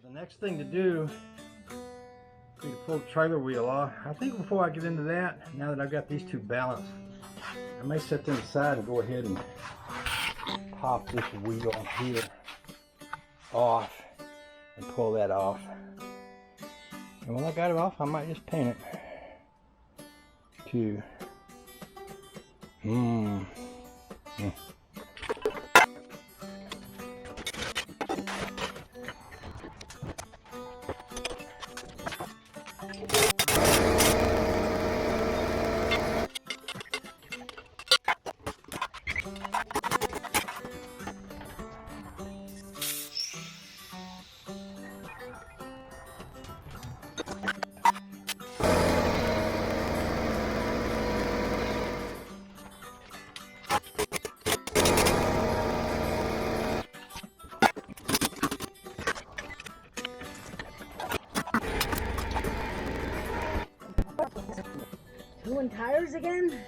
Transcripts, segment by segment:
The next thing to do is to pull the trailer wheel off. I think before I get into that, now that I've got these two balanced, I may set them aside and go ahead and pop this wheel here off and pull that off. And when I got it off, I might just paint it too. Doing tires again?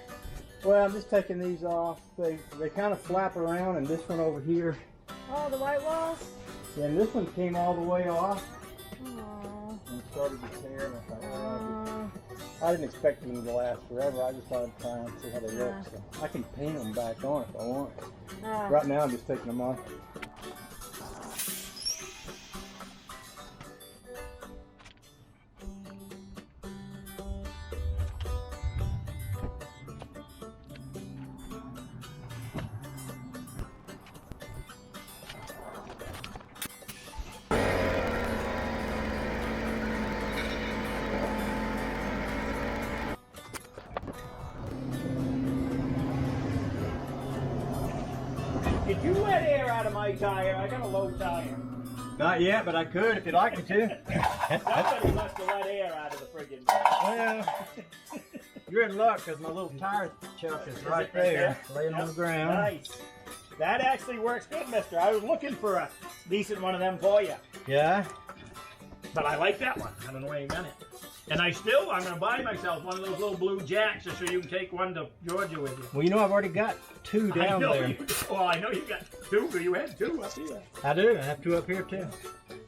Well, I'm just taking these off. They kind of flap around, and this one over here. Oh, the white walls? Yeah, and this one came all the way off. Aww. And started to tear, and I thought, well, I didn't expect them to last forever. I just thought I'd try and see how they look. So I can paint them back on if I want. Right now, I'm just taking them off. Did you let air out of my tire? I got a low tire. Not yet, but I could if you'd like me to. Somebody must have let air out of the friggin' Well, you're in luck because my little tire chuck is right there, laying on the ground. Nice. That actually works good, mister. I was looking for a decent one of them for you. Yeah? But I like that one. I don't know where you got it. And I'm going to buy myself one of those little blue jacks just so you can take one to Georgia with you. Well, you know, I've already got two down there. I know you got two, but you had two up here. I do. I have two up here, too.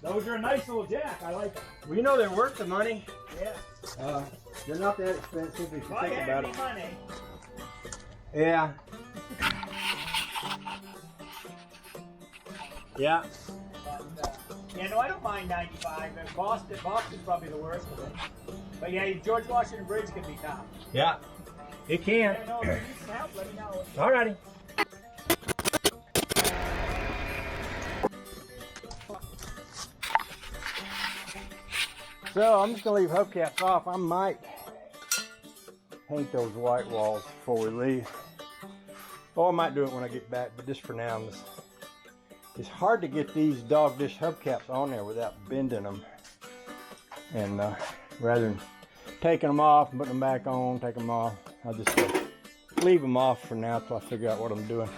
Those are a nice little jack. I like them. Well, you know they're worth the money. Yeah. They're not that expensive if you If I think had about any it. money. Yeah. Yeah. Yeah, no, I don't mind 95. And Boston's probably the worst of it. But yeah, George Washington Bridge can be tough. Yeah. It can. Yeah, no, if you need some help, let me know. Alrighty. So I'm just gonna leave hubcaps off. I might paint those white walls before we leave. Oh, I might do it when I get back, but just for now, it's hard to get these dog dish hubcaps on there without bending them. And rather than taking them off and putting them back on, take them off, I'll just leave them off for now till I figure out what I'm doing.